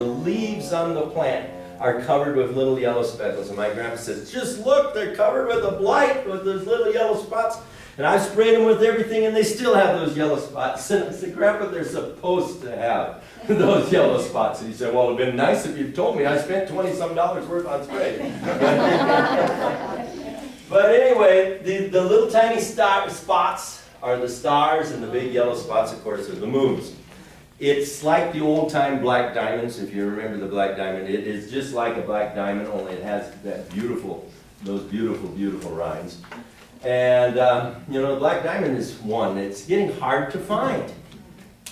The leaves on the plant are covered with little yellow speckles. And my grandpa says, just look, they're covered with a blight with those little yellow spots. And I've sprayed them with everything and they still have those yellow spots. And I said, Grandpa, they're supposed to have those yellow spots. And he said, well, it would have been nice if you'd told me. I spent $20-some worth on spray. But anyway, the little tiny spots are the stars, and the big yellow spots, of course, are the moons. It's like the old-time black diamonds, if you remember the black diamond. It is just like a black diamond, only it has that those beautiful rines. And, you know, the black diamond is one. It's getting hard to find.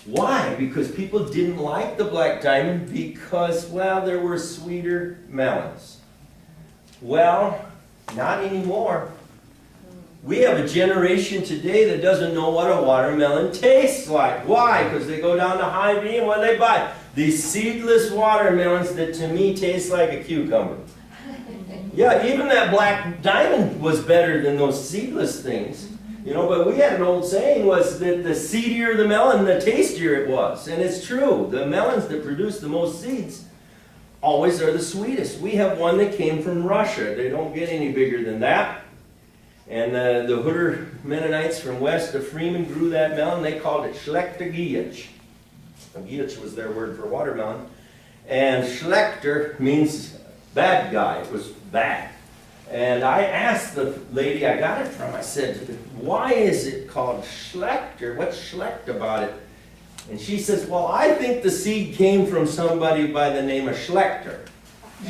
Why? Because people didn't like the black diamond because, well, there were sweeter melons. Well, not anymore. We have a generation today that doesn't know what a watermelon tastes like. Why? Because they go down to Hy-Vee and what do they buy? These seedless watermelons that to me taste like a cucumber. Yeah, even that black diamond was better than those seedless things. You know, but we had an old saying was that the seedier the melon, the tastier it was. And it's true. The melons that produce the most seeds always are the sweetest. We have one that came from Russia. They don't get any bigger than that. And the Hooter Mennonites from west of Freeman grew that melon. They called it Schlechter Gietsch. Gietsch was their word for watermelon. And Schlechter means bad guy. It was bad. And I asked the lady I got it from, I said, why is it called Schlechter? What's Schlecht about it? And she says, well, I think the seed came from somebody by the name of Schlechter,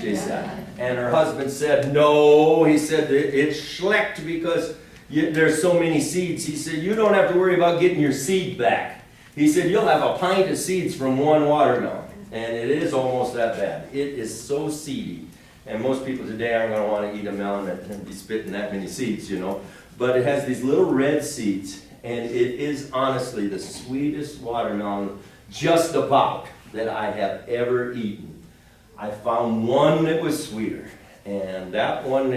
she said. And her husband said, no, he said, it's Schlecht because there's so many seeds. He said, you don't have to worry about getting your seed back. He said, you'll have a pint of seeds from one watermelon. And it is almost that bad. It is so seedy. And most people today aren't going to want to eat a melon and be spitting that many seeds, you know. But it has these little red seeds. And it is honestly the sweetest watermelon just about that I have ever eaten. I found one that was sweeter, and that one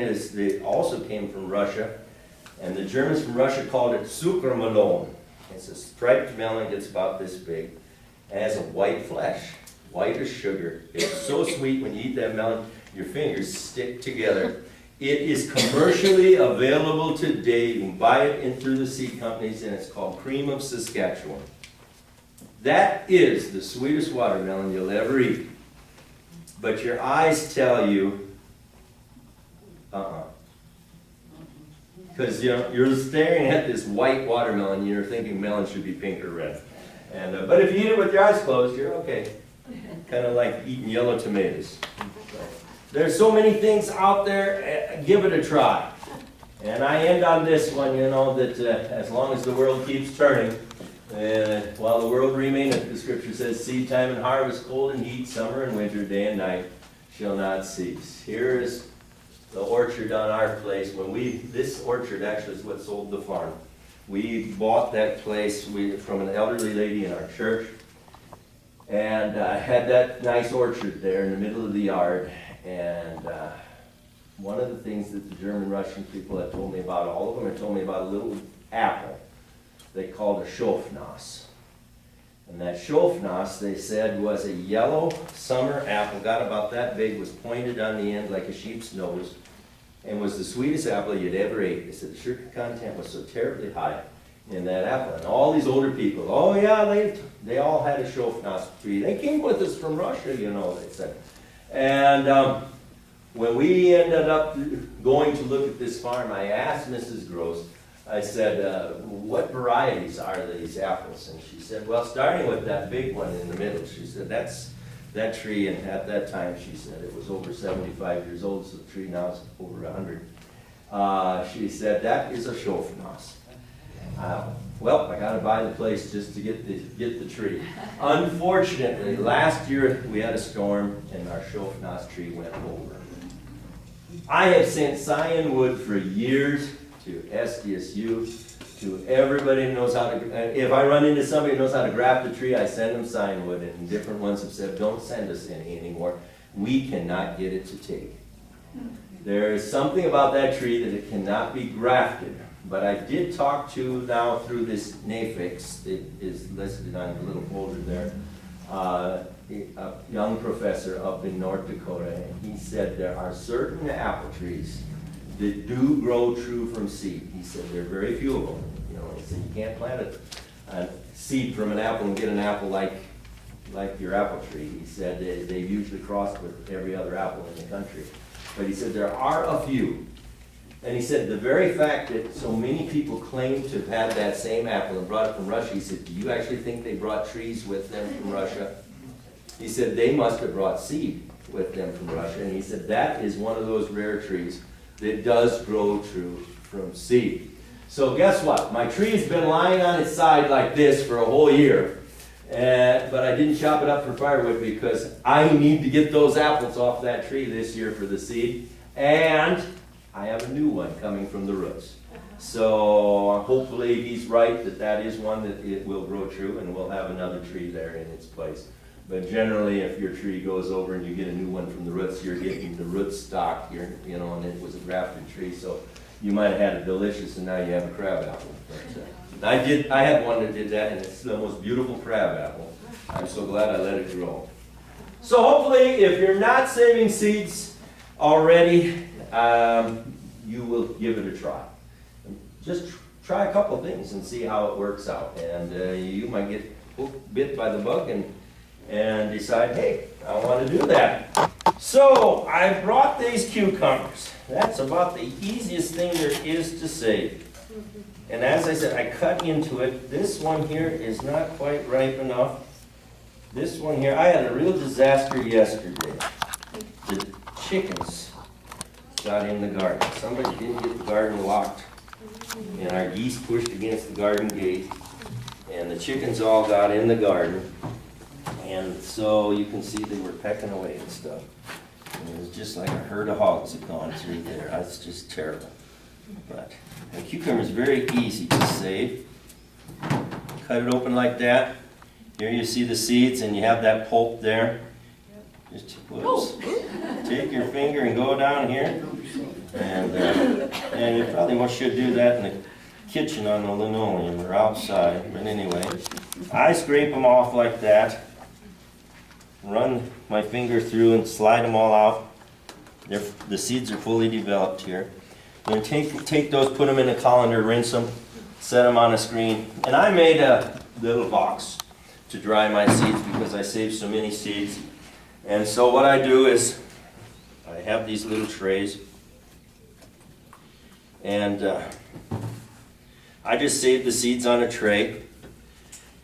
also came from Russia, and the Germans from Russia called it Zuckermelon. It's a striped melon, it's about this big. It has a white flesh, white as sugar. It's so sweet when you eat that melon, your fingers stick together. It is commercially available today. You can buy it in through the seed companies, and it's called Cream of Saskatchewan. That is the sweetest watermelon you'll ever eat. But your eyes tell you, because you know, you're staring at this white watermelon, and you're thinking melon should be pink or red. And, but if you eat it with your eyes closed, you're okay. Kind of like eating yellow tomatoes. There's so many things out there, give it a try. And I end on this one, you know, that as long as the world keeps turning, while the world remaineth, the scripture says, seed time and harvest, cold and heat, summer and winter, day and night shall not cease. Here is the orchard on our place. This orchard actually is what sold the farm. We bought that place from an elderly lady in our church, and had that nice orchard there in the middle of the yard. And one of the things that the German-Russian people have told me about, all of them have told me about a little apple they called a Schofnas. And that Schofnas, they said, was a yellow summer apple, got about that big, was pointed on the end like a sheep's nose, and was the sweetest apple you'd ever ate. They said the sugar content was so terribly high in that apple. And all these older people, oh yeah, they all had a Schofnas tree. They came with us from Russia, you know, they said. And when we ended up going to look at this farm, I asked Mrs. Gross, I said, what varieties are these apples? And she said, well, starting with that big one in the middle, she said, that's that tree, and at that time, she said, it was over 75 years old, so the tree now is over 100. She said, that is a Schofnas. Well, I got to buy the place just to get the tree. Unfortunately, last year we had a storm, and our Schofnas tree went over. I have sent scion wood for years to SDSU, to everybody who knows how to, if I run into somebody who knows how to graft a tree, I send them scion wood, and different ones have said, don't send us any anymore. We cannot get it to take. There is something about that tree that it cannot be grafted. But I did talk to now through this NAFIX, it is listed on the little folder there, a young professor up in North Dakota, and he said there are certain apple trees that do grow true from seed. He said there are very few of them. You know, he said you can't plant a seed from an apple and get an apple like your apple tree. He said they've usually crossed with every other apple in the country. But he said there are a few. And he said the very fact that so many people claim to have had that same apple and brought it from Russia, he said, do you actually think they brought trees with them from Russia? He said they must have brought seed with them from Russia. And he said that is one of those rare trees that does grow true from seed. So guess what? My tree has been lying on its side like this for a whole year. But I didn't chop it up for firewood because I need to get those apples off that tree this year for the seed. And I have a new one coming from the roots. So hopefully he's right that that is one that it will grow true, and we'll have another tree there in its place. But generally, if your tree goes over and you get a new one from the roots, you're getting the root stock, you know, and it was a grafted tree. So you might have had a delicious, and now you have a crab apple. But, I had one that did that, and it's the most beautiful crab apple. I'm so glad I let it grow. So hopefully, if you're not saving seeds already, you will give it a try. Just try a couple things and see how it works out. And you might get bit by the bug and decide, hey, I want to do that. So I brought these cucumbers. That's about the easiest thing there is to save. And as I said, I cut into it. This one here is not quite ripe enough. This one here, I had a real disaster yesterday. The chickens got in the garden. Somebody didn't get the garden locked. And our geese pushed against the garden gate. And the chickens all got in the garden. And so you can see they were pecking away and stuff. And it was just like a herd of hogs had gone through there. That's just terrible. But a cucumber is very easy to save. Cut it open like that. Here you see the seeds, and you have that pulp there. Just whoops. Take your finger and go down here. And you probably should do that in the kitchen on the linoleum or outside. But anyway, I scrape them off like that. Run my finger through and slide them all out. The seeds are fully developed here. And take those, put them in a colander, rinse them, set them on a screen. And I made a little box to dry my seeds because I saved so many seeds. And so what I do is I have these little trays, and I just save the seeds on a tray,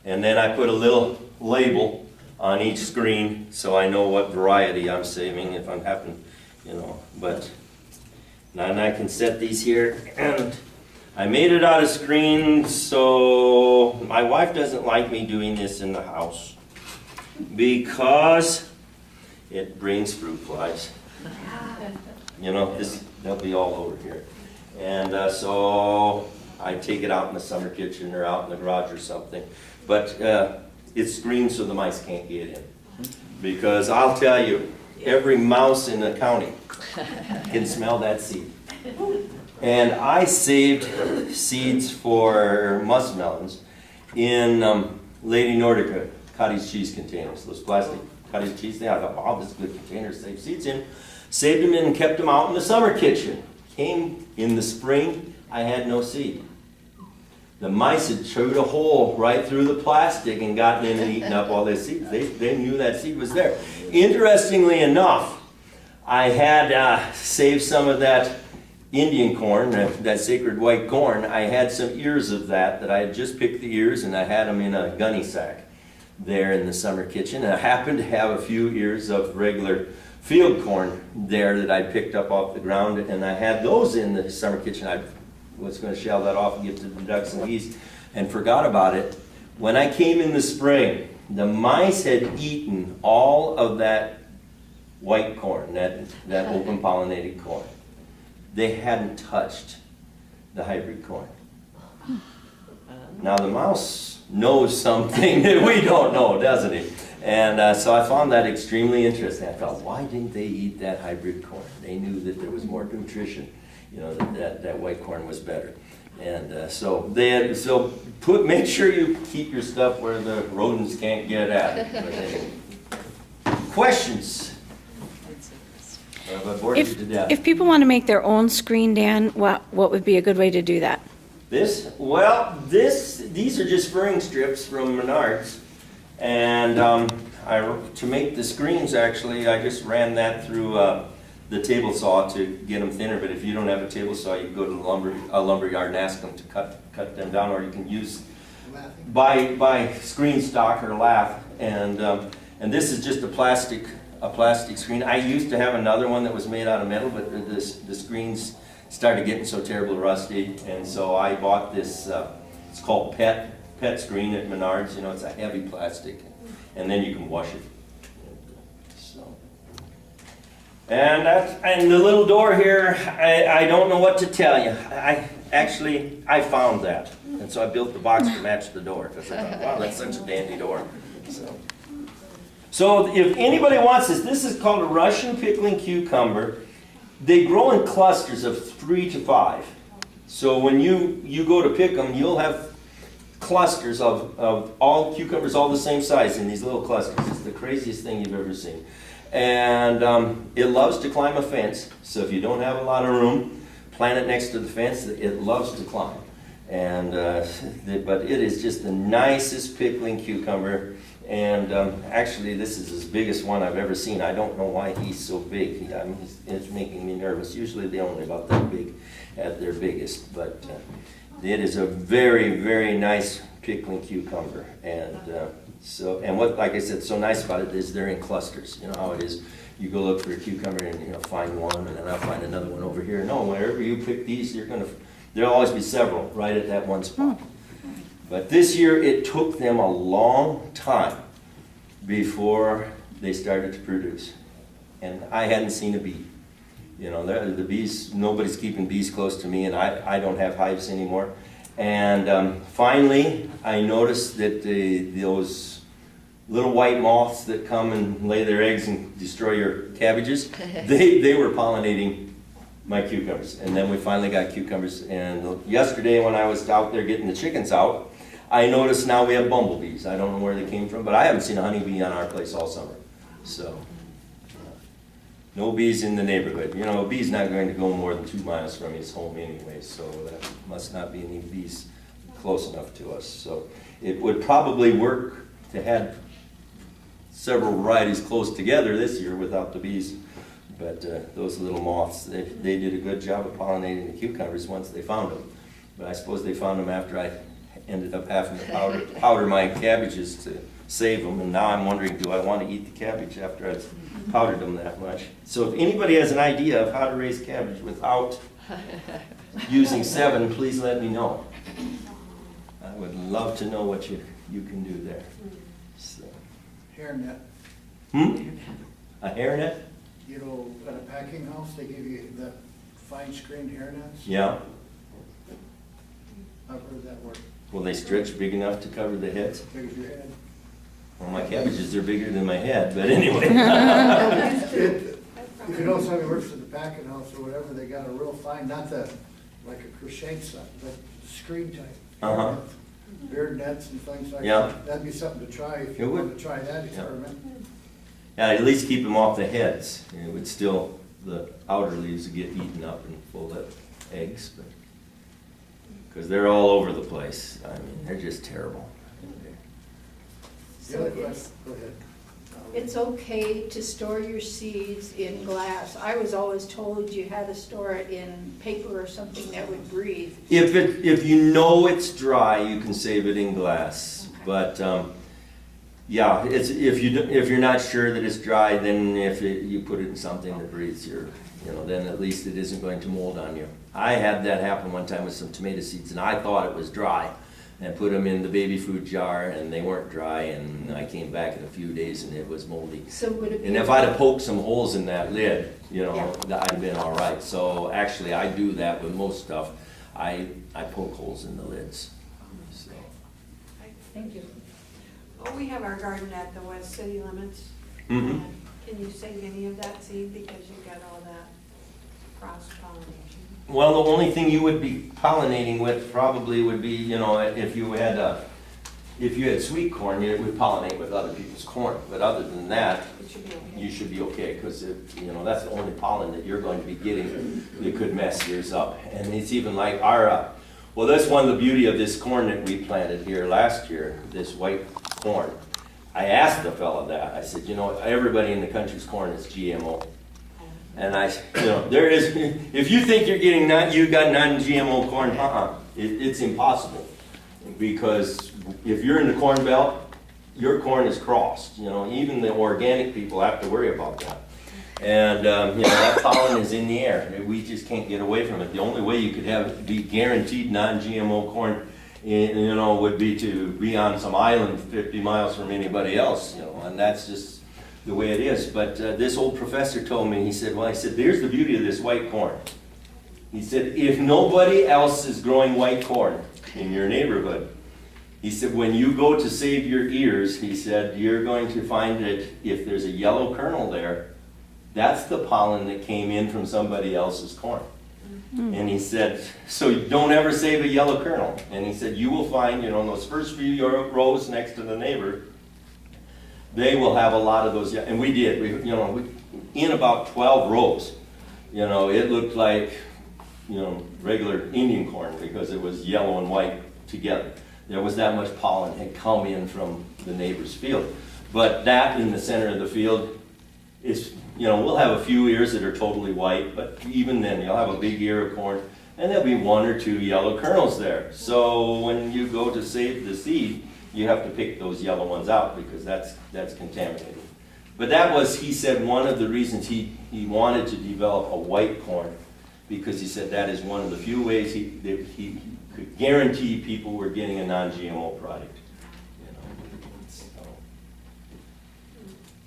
and then I put a little label on each screen so I know what variety I'm saving if I'm having, you know, but then I can set these here. And I made it out of screen, so my wife doesn't like me doing this in the house because it brings fruit flies. You know, they'll be all over here. And so I take it out in the summer kitchen or out in the garage or something. But it's screened so the mice can't get in. Because I'll tell you, every mouse in the county can smell that seed. And I saved seeds for muskmelons in Lady Nordica cottage cheese containers, those plastic cottage cheese things. I thought, wow, this is a good container to save seeds in. Saved them in and kept them out in the summer kitchen. Came in the spring, I had no seed. The mice had chewed a hole right through the plastic and gotten in and eaten up all their seeds. They knew that seed was there. Interestingly enough, I had saved some of that Indian corn, that sacred white corn. I had some ears of that I had just picked the ears, and I had them in a gunny sack there in the summer kitchen. And I happened to have a few ears of regular field corn there that I picked up off the ground, and I had those in the summer kitchen. I was going to shell that off and give to the ducks and geese and forgot about it. When I came in the spring, the mice had eaten all of that white corn, that open pollinated corn. They hadn't touched the hybrid corn. Now the mouse knows something that we don't know, doesn't he? And so I found that extremely interesting. I thought, why didn't they eat that hybrid corn? They knew that there was more nutrition, you know, that white corn was better. And make sure you keep your stuff where the rodents can't get at it. questions? I've bored you to death. If people want to make their own screen, Dan, what would be a good way to do that? This? Well, these are just furring strips from Menards. And to make the screens, actually, I just ran that through the table saw to get them thinner. But if you don't have a table saw, you can go to the lumber yard and ask them to cut them down, or you can use buy screen stock or lath. And this is just a plastic screen. I used to have another one that was made out of metal, but the screens started getting so terrible rusty, and so I bought this. It's called Pet Screen at Menards. You know, it's a heavy plastic, and then you can wash it. And the little door here, I don't know what to tell you. I found that, and so I built the box to match the door, because I thought, wow, that's such a dandy door. So if anybody wants this is called a Russian pickling cucumber. They grow in clusters of 3 to 5. So when you go to pick them, you'll have clusters of all cucumbers all the same size in these little clusters. It's the craziest thing you've ever seen. And it loves to climb a fence. So if you don't have a lot of room, plant it next to the fence. It loves to climb. And but it is just the nicest pickling cucumber. And actually, this is his biggest one I've ever seen. I don't know why he's so big. It's making me nervous. Usually they're only about that big at their biggest. But it is a very, very nice pickling cucumber. And what, like I said, so nice about it is they're in clusters. You know how it is. You go look for a cucumber and find one, and then I'll find another one over here. No, wherever you pick these, there'll always be several right at that one spot. But this year, it took them a long time before they started to produce. And I hadn't seen a bee. You know, the bees, nobody's keeping bees close to me, and I don't have hives anymore. And finally, I noticed that those little white moths that come and lay their eggs and destroy your cabbages, they were pollinating my cucumbers. And then we finally got cucumbers. And yesterday, when I was out there getting the chickens out, I noticed now we have bumblebees. I don't know where they came from, but I haven't seen a honeybee on our place all summer. So, no bees in the neighborhood. You know, a bee's not going to go more than 2 miles from his home anyway, so that must not be any bees close enough to us. So, it would probably work to have several varieties close together this year without the bees. But those little moths, they did a good job of pollinating the cucumbers once they found them. But I suppose they found them after I ended up having to powder my cabbages to save them, and now I'm wondering, do I want to eat the cabbage after I've powdered them that much? So if anybody has an idea of how to raise cabbage without using 7, please let me know. I would love to know what you can do there. So. Hairnet. A hairnet? You know, at a packing house, they give you the fine screened hairnets. Yeah. How does that work? Will they stretch big enough to cover the heads? Big as your head. Well, my cabbages are bigger than my head, but anyway. If you know somebody who works at the packing house or whatever, they got a real fine, not like a crocheted stuff, but screen type. Beard nets and things like that. That'd be something to try if you want to try that experiment. Yeah, at least keep them off the heads. It would still, the outer leaves would get eaten up and full of eggs, but because they're all over the place. I mean, they're just terrible. The other question, go ahead. It's okay to store your seeds in glass. I was always told you had to store it in paper or something that would breathe. If you know it's dry, you can save it in glass. Okay. But yeah, if you're not sure that it's dry, then you put it in something that breathes, then at least it isn't going to mold on you. I had that happen one time with some tomato seeds, and I thought it was dry, and put them in the baby food jar, and they weren't dry, and I came back in a few days, and it was moldy. So would it be? And if I'd have poked some holes in that lid, I'd have been all right. So actually, I do that with most stuff. I poke holes in the lids. So. Thank you. Well, we have our garden at the west city limits. Mm-hmm. Can you save any of that seed because you got all that cross-pollination? Well, the only thing you would be pollinating with probably would be, if you had if you had sweet corn, it would pollinate with other people's corn. But other than that, It should be okay. you should be okay, because that's the only pollen that you're going to be getting that could mess yours up. And it's even like well, that's one of the beauty of this corn that we planted here last year, this white corn. I asked the fella that. I said, everybody in the country's corn is GMO. And there is, if you think you got non-GMO corn, it's impossible. Because if you're in the corn belt, your corn is crossed. Even the organic people have to worry about that. And that pollen is in the air. We just can't get away from it. The only way you could be guaranteed non-GMO corn, would be to be on some island 50 miles from anybody else. And that's just the way it is. But this old professor told me, he said, there's the beauty of this white corn. He said, if nobody else is growing white corn in your neighborhood, he said, when you go to save your ears, he said, you're going to find that if there's a yellow kernel there, that's the pollen that came in from somebody else's corn. And he said, so don't ever save a yellow kernel. And he said, you will find, in those first few rows next to the neighbor, they will have a lot of those. And we did. In about 12 rows, it looked like, regular Indian corn, because it was yellow and white together. There was that much pollen had come in from the neighbor's field. But that in the center of the field is, we'll have a few ears that are totally white, but even then you'll have a big ear of corn, and there'll be 1 or 2 yellow kernels there. So when you go to save the seed, you have to pick those yellow ones out, because that's contaminated. But that was, he said, one of the reasons he wanted to develop a white corn, because he said that is one of the few ways he could guarantee people were getting a non-GMO product.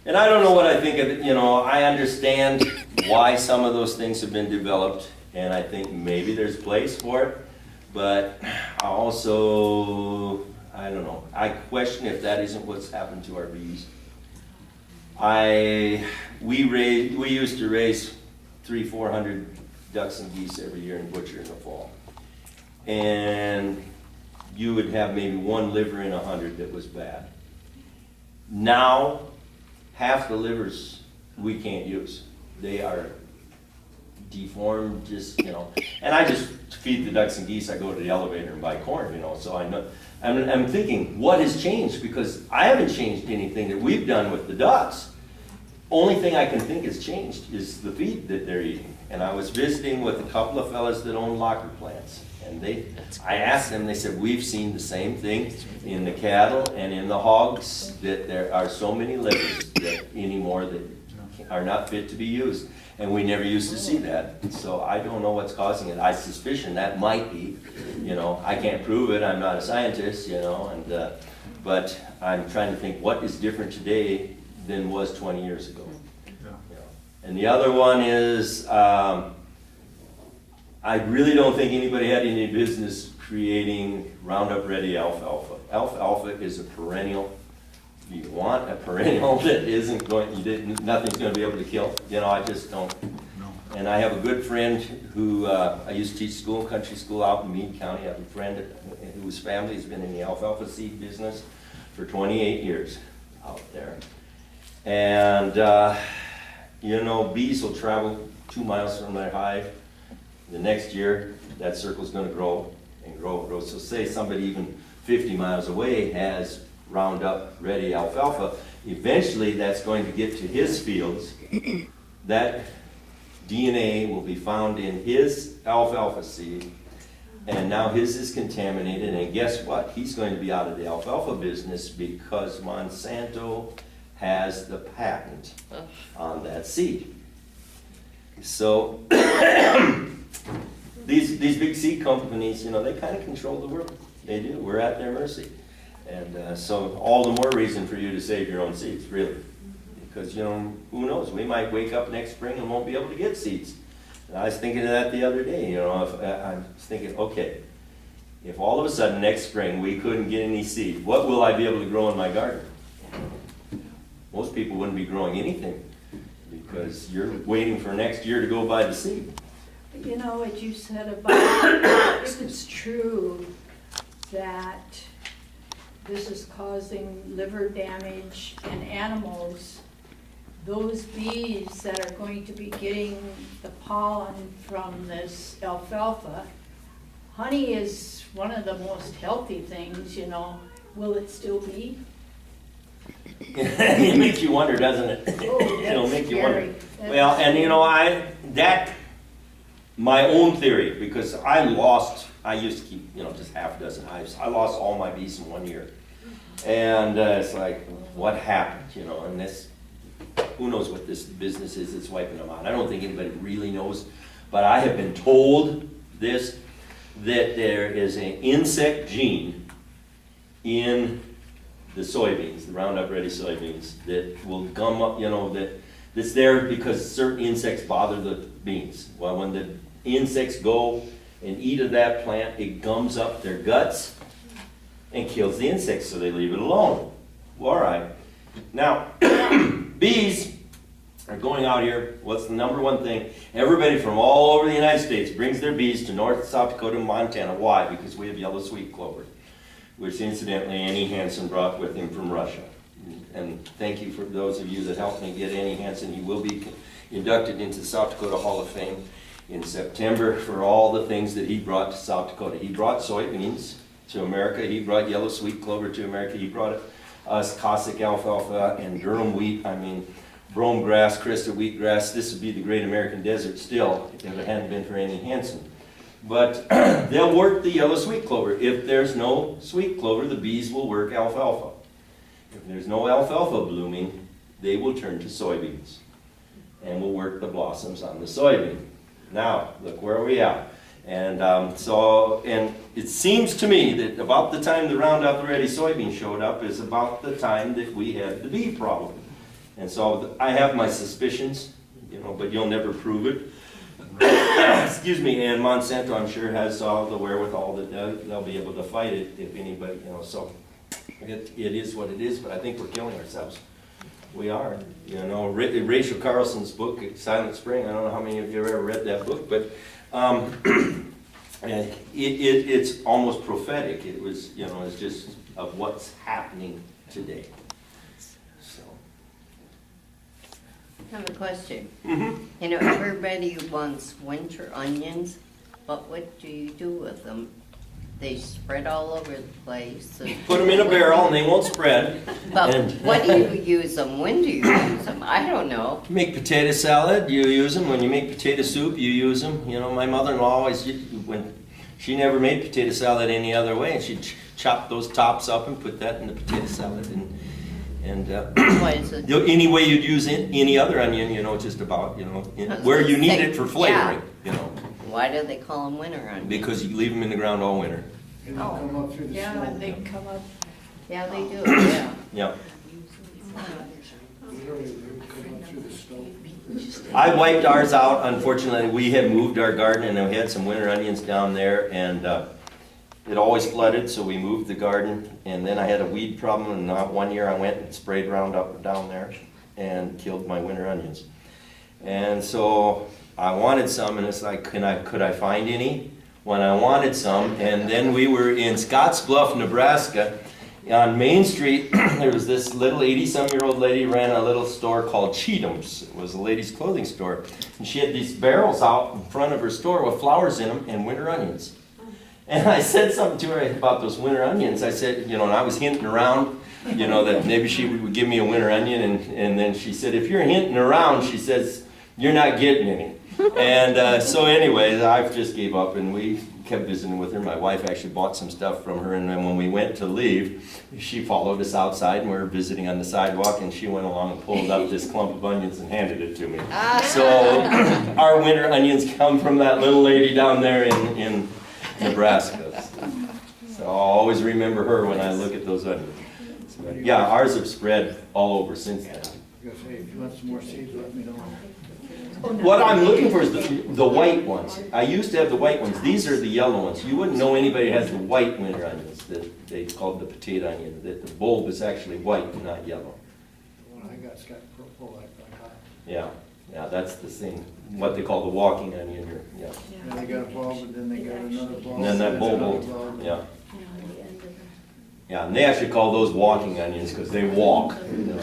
And I don't know what I think of it. I understand why some of those things have been developed, and I think maybe there's a place for it, but I also, I don't know. I question if that isn't what's happened to our bees. We used to raise 300-400 ducks and geese every year and butcher in the fall. And you would have maybe 1 liver in 100 that was bad. Now, half the livers we can't use. They are deformed, and I just feed the ducks and geese. I go to the elevator and buy corn, so I know. I'm thinking, what has changed? Because I haven't changed anything that we've done with the ducks. Only thing I can think has changed is the feed that they're eating. And I was visiting with a couple of fellas that own locker plants. And I asked them, they said, we've seen the same thing in the cattle and in the hogs, that there are so many livers anymore that are not fit to be used. And we never used to see that. So I don't know what's causing it. I suspicion that might be, I can't prove it. I'm not a scientist, but I'm trying to think what is different today than was 20 years ago. And the other one is, I really don't think anybody had any business creating Roundup Ready alfalfa. Alfalfa is a perennial. You want a perennial that nothing's going to be able to kill. I just don't. And I have a good friend who, I used to teach country school out in Meade County. I have a friend whose family has been in the alfalfa seed business for 28 years out there. And, bees will travel 2 miles from their hive. The next year, that circle's going to grow and grow and grow. So say somebody even 50 miles away has Roundup Ready alfalfa, eventually that's going to get to his fields. That DNA will be found in his alfalfa seed, and now his is contaminated, and guess what? He's going to be out of the alfalfa business because Monsanto has the patent on that seed. So these big seed companies, they kind of control the world. They do. We're at their mercy. And so all the more reason for you to save your own seeds, really. Because, who knows? We might wake up next spring and won't be able to get seeds. And I was thinking of that the other day. I was thinking, okay, if all of a sudden next spring we couldn't get any seed, what will I be able to grow in my garden? Most people wouldn't be growing anything because you're waiting for next year to go buy the seed. What you said about if it's true that this is causing liver damage in animals, those bees that are going to be getting the pollen from this alfalfa, honey is one of the most healthy things, you know. Will it still be? It makes you wonder, doesn't it? Oh, It'll that's make you wonder. scary. Well, and you know, my own theory, because I used to keep, you know, just half a dozen hives. I lost all my bees in 1 year. And it's like, what happened, you know, and this, who knows what this business is that's wiping them out. I don't think anybody really knows, but I have been told this, that there is an insect gene in the soybeans, the Roundup Ready soybeans, that will gum up, you know, that's there because certain insects bother the beans. Well, when the insects go and eat of that plant, it gums up their guts and kills the insects, so they leave it alone. Well, all right. Now, bees are going out here. What's the number one thing? Everybody from all over the United States brings their bees to North, South Dakota, and Montana. Why? Because we have yellow sweet clover, which incidentally Annie Hansen brought with him from Russia. And thank you for those of you that helped me get Annie Hansen. He will be inducted into the South Dakota Hall of Fame in September for all the things that he brought to South Dakota. He brought soybeans to America. He brought yellow sweet clover to America. He brought us Cossack alfalfa and Durham wheat. I mean, brome grass, Krista wheatgrass. This would be the great American desert still if it hadn't been for Annie Hansen. But they'll work the yellow sweet clover. If there's no sweet clover, the bees will work alfalfa. If there's no alfalfa blooming, they will turn to soybeans and will work the blossoms on the soybean. Now, look where we are. And and it seems to me that about the time the Roundup Ready soybean showed up is about the time that we had the bee problem. And so I have my suspicions, you know, but you'll never prove it. Excuse me, and Monsanto, I'm sure, has all the wherewithal that they'll be able to fight it if anybody, you know, so it is what it is, but I think we're killing ourselves. We are. You know, Rachel Carlson's book, Silent Spring, I don't know how many of you have ever read that book, but it's almost prophetic. It was, you know, it's just of what's happening today. So. I have a question. Mm-hmm. You know, everybody wants winter onions, but what do you do with them? They spread all over the place. Put them in a barrel and they won't spread. But and what do you use them? When do you use them? I don't know. Make potato salad, you use them. When you make potato soup, you use them. You know, my mother-in-law always, when she never made potato salad any other way, and she'd chop those tops up and put that in the potato salad. What is it? Any way you'd use any other onion, you know, just about, you know, where you need it for flavoring, you know. Why do they call them winter onions? Because you leave them in the ground all winter. And they'll come up through the Yeah, snow. and they come up. Yeah, they do, yeah. Yep. Literally, they would come up through the snow. I wiped ours out. Unfortunately, we had moved our garden and we had some winter onions down there, and it always flooded, so we moved the garden. And then I had a weed problem, and not 1 year I went and sprayed Roundup down there and killed my winter onions. And so I wanted some, and it's like, could I find any? When I wanted some, and then we were in Scottsbluff, Nebraska. On Main Street, there was this little 80-some-year-old lady ran a little store called Cheatham's. It was a ladies' clothing store. And she had these barrels out in front of her store with flowers in them and winter onions. And I said something to her about those winter onions. I said, you know, and I was hinting around, you know, that maybe she would give me a winter onion. And then she said, if you're hinting around, she says, you're not getting any. And so anyway, I just gave up, and we kept visiting with her. My wife actually bought some stuff from her, and then when we went to leave, she followed us outside, and we were visiting on the sidewalk, and she went along and pulled up this clump of onions and handed it to me. So our winter onions come from that little lady down there in Nebraska. So I'll always remember her when I look at those onions. So, yeah, ours have spread all over since then. I was gonna say, if you want some more seeds, let me know. What I'm looking for is the white ones. I used to have the white ones. These are the yellow ones. You wouldn't know anybody has the white winter onions that they called the potato onion. That the bulb is actually white, not yellow. The one I got's got purple like that. Yeah, that's the thing. What they call the walking onion. Or, yeah. And they got a bulb, and then they got another bulb. And then that and then bulb another will, bulb. yeah. Yeah, and they actually call those walking onions because they walk. You know,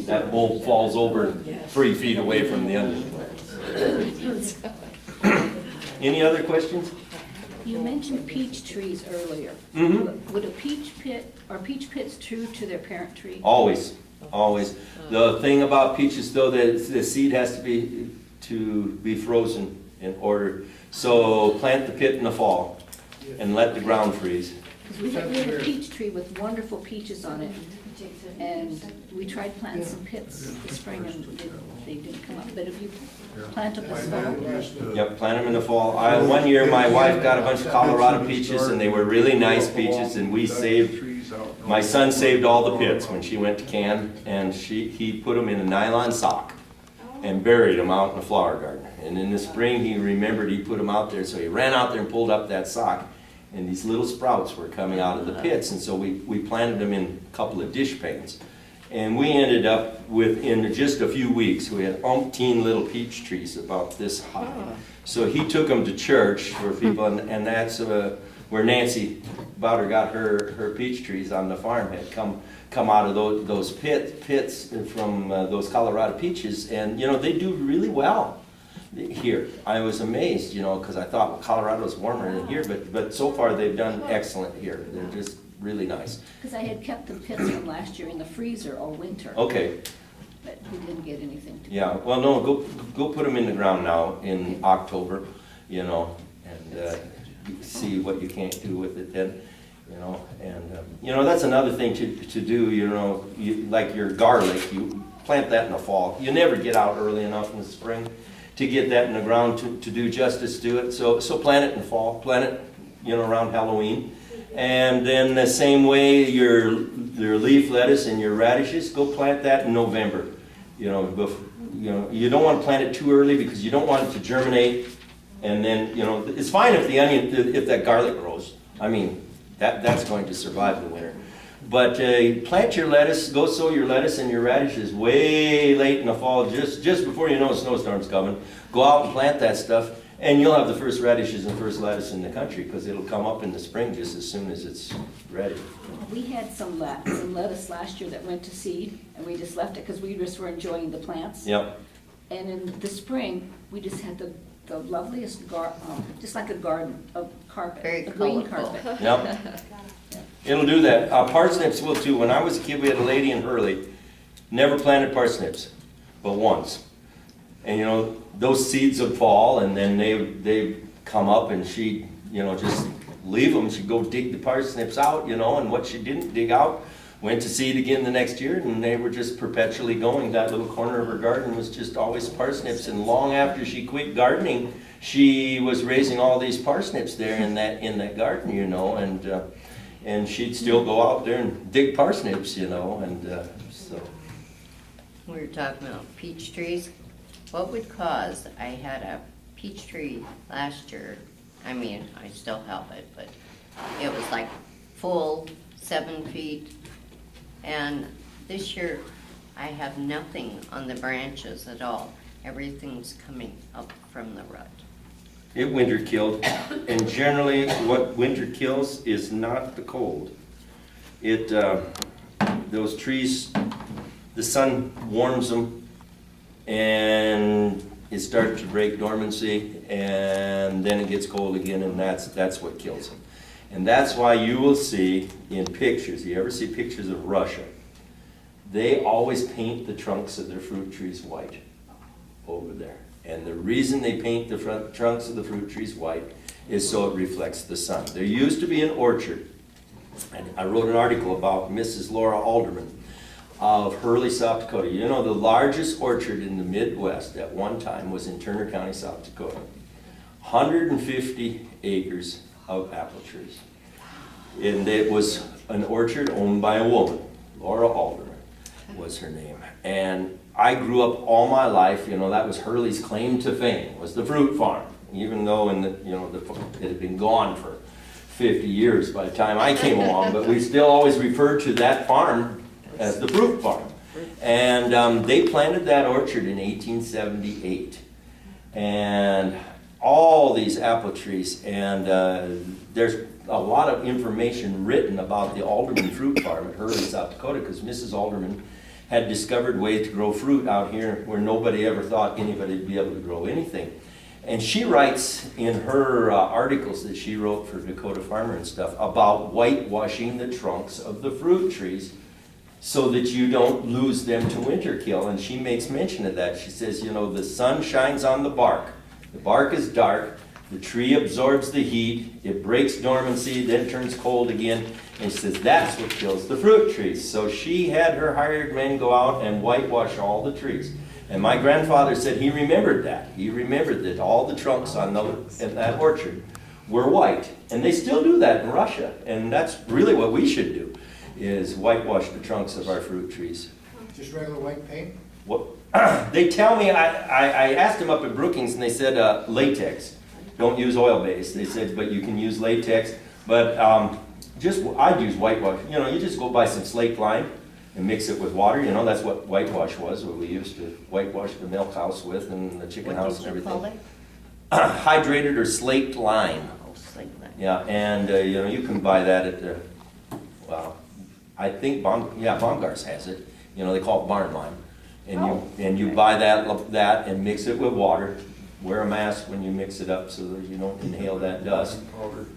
that bulb falls over 3 feet away from the onion. Any other questions? You mentioned peach trees earlier. Mm-hmm. Would a peach pit, are peach pits true to their parent tree? Always, always. The thing about peaches, though, that the seed has to be frozen in order. So plant the pit in the fall and let the ground freeze. Because we had a peach tree with wonderful peaches on it, and we tried planting some pits this spring, and they didn't come up. But if you plant them this fall, Yep, plant them in the fall. One year my wife got a bunch of Colorado peaches, and they were really nice peaches, and we saved, my son saved all the pits when she went to can, and he put them in a nylon sock and buried them out in the flower garden. And in the spring he remembered he put them out there, so he ran out there and pulled up that sock, and these little sprouts were coming out of the pits, and so we planted them in a couple of dish pans. And we ended up with, in just a few weeks, we had umpteen little peach trees about this high. So he took them to church for people, and that's where Nancy Bowder got her peach trees on the farm, had come out of those pits from those Colorado peaches, and you know, they do really well here. I was amazed, you know, because I thought, well, Colorado's warmer than here, but so far they've done excellent here. They're just really nice. because I had kept the pits from last year in the freezer all winter. Okay. But we didn't get anything to. Yeah, well, no, go put them in the ground now in October, you know, and see what you can't do with it then, you know. And, you know, that's another thing to do, you know, like your garlic, you plant that in the fall. You never get out early enough in the spring to get that in the ground to do justice to it. So plant it in the fall, plant it, you know, around Halloween. And then the same way your leaf lettuce and your radishes, go plant that in November. You know, you don't want to plant it too early because you don't want it to germinate. And then, you know, it's fine if the onion, if that garlic grows. I mean, that's going to survive the winter. But plant your lettuce, go sow your lettuce and your radishes way late in the fall, just before you know a snowstorm's coming. Go out and plant that stuff, and you'll have the first radishes and first lettuce in the country because it'll come up in the spring just as soon as it's ready. We had some lettuce last year that went to seed, and we just left it because we just were enjoying the plants. Yep. And in the spring, we just had the loveliest just like a garden of carpet, Very a green colorful. carpet. Yep. It'll do that. Parsnips will too. When I was a kid, we had a lady in Hurley, never planted parsnips, but once. And you know, those seeds would fall, and then they'd come up, and she'd, you know, just leave them. She'd go dig the parsnips out, you know, and what she didn't dig out went to seed again the next year, and they were just perpetually going. That little corner of her garden was just always parsnips, and long after she quit gardening, she was raising all these parsnips there in that garden, you know, and she'd still go out there and dig parsnips, you know, and so. We were talking about peach trees. What would cause, I had a peach tree last year, I mean, I still have it, but it was like full 7 feet. And this year, I have nothing on the branches at all. Everything's coming up from the root. It winter killed, and generally what winter kills is not the cold. Those trees, the sun warms them, and it starts to break dormancy, and then it gets cold again, and that's what kills them. And that's why you will see in pictures, you ever see pictures of Russia, they always paint the trunks of their fruit trees white over there. And the reason they paint the trunks of the fruit trees white is so it reflects the sun. There used to be an orchard, and I wrote an article about Mrs. Laura Alderman of Hurley, South Dakota. You know, the largest orchard in the Midwest at one time was in Turner County, South Dakota. 150 acres of apple trees. And it was an orchard owned by a woman. Laura Alderman was her name. And I grew up all my life, you know, that was Hurley's claim to fame, was the fruit farm. Even though it had been gone for 50 years by the time I came along, but we still always referred to that farm as the fruit farm. And they planted that orchard in 1878. And all these apple trees, and there's a lot of information written about the Alderman fruit farm at Hurley, South Dakota, because Mrs. Alderman had discovered ways to grow fruit out here where nobody ever thought anybody would be able to grow anything. And she writes in her articles that she wrote for Dakota Farmer and stuff about whitewashing the trunks of the fruit trees so that you don't lose them to winter kill. And she makes mention of that. She says, you know, the sun shines on the bark. The bark is dark. The tree absorbs the heat. It breaks dormancy, then turns cold again. And she says that's what kills the fruit trees. So she had her hired men go out and whitewash all the trees. And my grandfather said he remembered that. He remembered that all the trunks on in that orchard were white. And they still do that in Russia. And that's really what we should do, is whitewash the trunks of our fruit trees. Just regular white paint? What? They tell me, I asked them up at Brookings, and they said latex. Don't use oil-based. They said, but you can use latex. But I'd use whitewash. You know, you just go buy some slaked lime and mix it with water. You know, that's what whitewash was, what we used to whitewash the milk house with and the chicken house and everything. What did you call it? Hydrated or slaked lime. Oh, slaked lime. Yeah, and you know, you can buy that at the, well, I think Baumgart's has it. You know, they call it barn lime. And you buy that and mix it with water. Wear a mask when you mix it up so that you don't inhale that dust.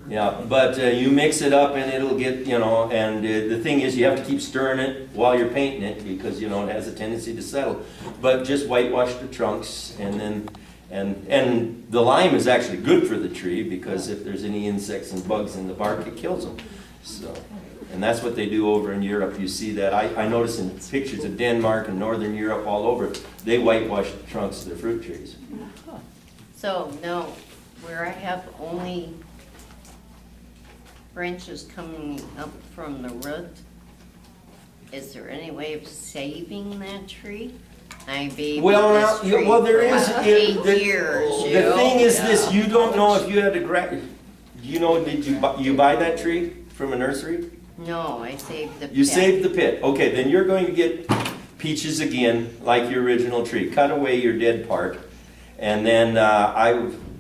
Yeah, but you mix it up and it'll get, you know, and the thing is you have to keep stirring it while you're painting it because, you know, it has a tendency to settle. But just whitewash the trunks, and then, and the lime is actually good for the tree because if there's any insects and bugs in the bark, it kills them. So, and that's what they do over in Europe. You see that. I notice in pictures of Denmark and Northern Europe all over, they whitewash the trunks of their fruit trees. So now, where I have only branches coming up from the root, is there any way of saving that tree? I'd be Well, with this tree well, there for is. about 8 years. The thing is this: you don't know if you had to grab. You know, did you buy that tree from a nursery? No, I saved the pit. You saved the pit. Okay, then you're going to get peaches again, like your original tree. Cut away your dead part. And then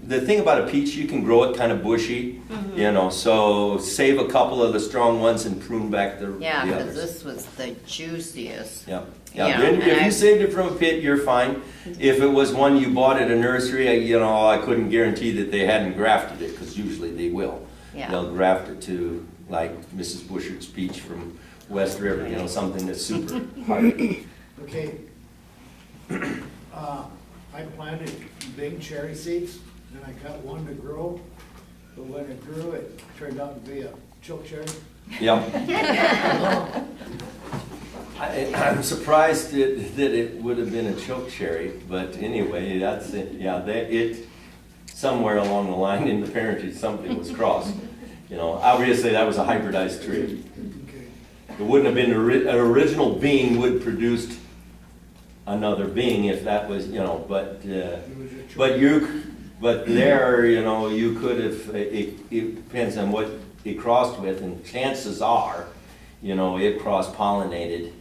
the thing about a peach, you can grow it kind of bushy, you know, so save a couple of the strong ones and prune back the Yeah, because others. this was the juiciest. Yeah. Yeah, Then and if you I- saved it from a pit, you're fine. If it was one you bought at a nursery, you know, I couldn't guarantee that they hadn't grafted it, because usually they will. Yeah. They'll graft it to, like Mrs. Bushard's peach from West River, you know, something that's super hard. Okay. I planted big cherry seeds, and I got one to grow, but when it grew, it turned out to be a choke cherry. Yeah. I'm surprised that it would have been a choke cherry, but anyway, that's it. Yeah, somewhere along the line in the parentage, something was crossed. You know, obviously that was a hybridized tree. Okay. It wouldn't have been an original being would produced another being if that was, you know, but there, you know, you could have, it depends on what it crossed with, and chances are, you know, it cross-pollinated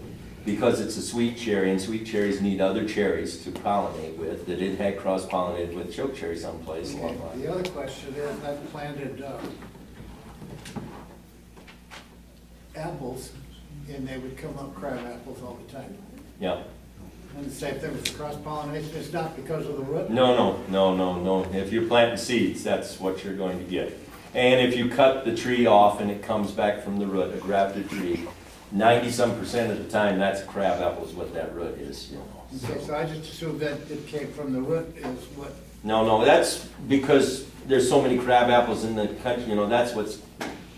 because it's a sweet cherry, and sweet cherries need other cherries to pollinate with, that it had cross-pollinated with choke cherry someplace along the line. The other question is, I planted apples, and they would come up crab apples all the time. Yeah. And the same thing with the cross-pollination, it's not because of the root? No. If you're planting seeds, that's what you're going to get. And if you cut the tree off and it comes back from the root, a grafted tree, 90-some% of the time, that's crab apples, what that root is, you know. Okay, so I just assumed that it came from the root is what, No, that's because there's so many crab apples in the country, you know, that's what's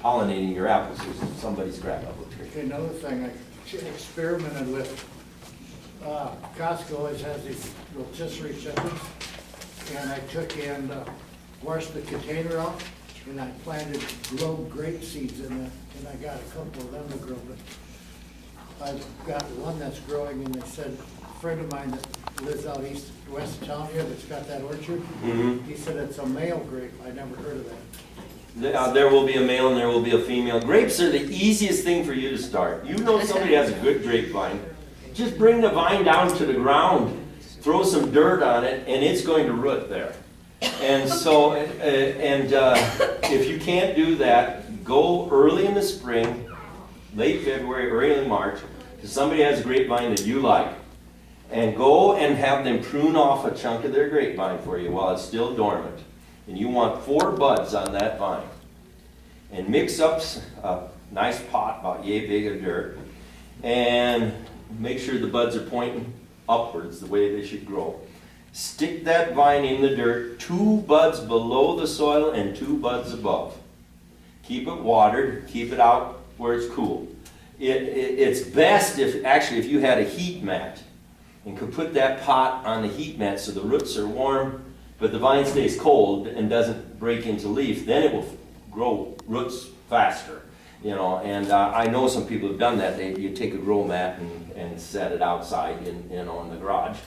pollinating your apples, is somebody's crab apple tree. okay, another thing I experimented with. Costco always has these rotisserie chickens, and I took and washed the container out, and I planted globe grape seeds in it, and I got a couple of them to grow. But I've got one that's growing, and they said, a friend of mine that lives out west of town here that's got that orchard, he said it's a male grape. I never heard of that. There will be a male and there will be a female. Grapes are the easiest thing for you to start. You know somebody has a good grapevine. Just bring the vine down to the ground, throw some dirt on it, and it's going to root there. And so, if you can't do that, go early in the spring, late February, early in March, if somebody has a grapevine that you like, and go and have them prune off a chunk of their grapevine for you while it's still dormant. And you want 4 buds on that vine. And mix up a nice pot about yay big of dirt, and make sure the buds are pointing upwards the way they should grow. Stick that vine in the dirt, 2 buds below the soil and 2 buds above. Keep it watered, keep it out where it's cool. It's best if you had a heat mat and could put that pot on the heat mat so the roots are warm, but the vine stays cold and doesn't break into leaf, then it will grow roots faster. And I know some people have done that. You take a grow mat and set it outside in the garage,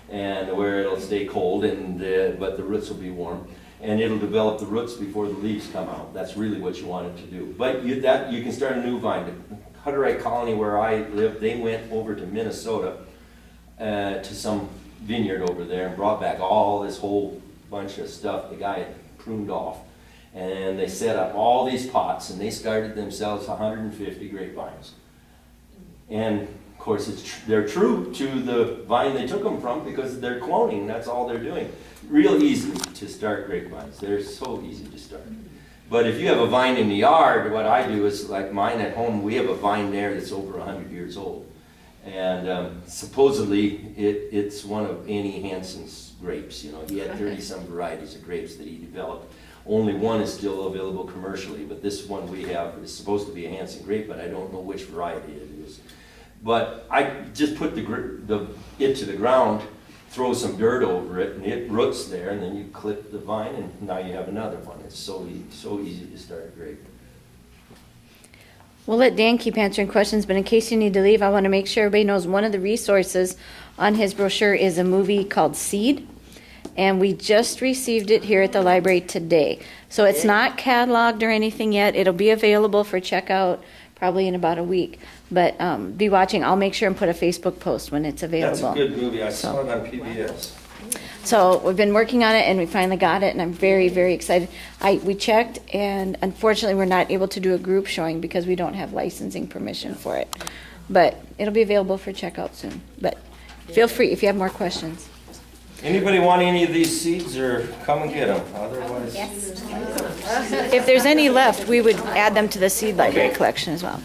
and where it'll stay cold, but the roots will be warm, and it'll develop the roots before the leaves come out. That's really what you want it to do. But you can start a new vine. The Hutterite colony where I live, they went over to Minnesota to some vineyard over there and brought back all this whole bunch of stuff the guy had pruned off. And they set up all these pots, and they started themselves 150 grapevines. And of course, they're true to the vine they took them from because they're cloning. That's all they're doing. Real easy to start grapevines. They're so easy to start. But if you have a vine in the yard, what I do is, like mine at home, we have a vine there that's over 100 years old. And supposedly, it's one of Annie Hansen's grapes. He had 30-some varieties of grapes that he developed. Only one is still available commercially, but this one we have is supposed to be a Hansen grape, but I don't know which variety it is. But I just put it to the ground, throw some dirt over it, and it roots there, and then you clip the vine, and now you have another one. It's so easy to start a grape. We'll let Dan keep answering questions, but in case you need to leave, I want to make sure everybody knows one of the resources on his brochure is a movie called Seed. And we just received it here at the library today. So it's not cataloged or anything yet. It'll be available for checkout probably in about a week. But be watching. I'll make sure and put a Facebook post when it's available. That's a good movie. I saw it on PBS. So we've been working on it, and we finally got it, and I'm very, very excited. We checked, and unfortunately we're not able to do a group showing because we don't have licensing permission for it. But it'll be available for checkout soon. But feel free if you have more questions. Anybody want any of these seeds, or come and get them? Otherwise, If there's any left, we would add them to the seed library collection as well.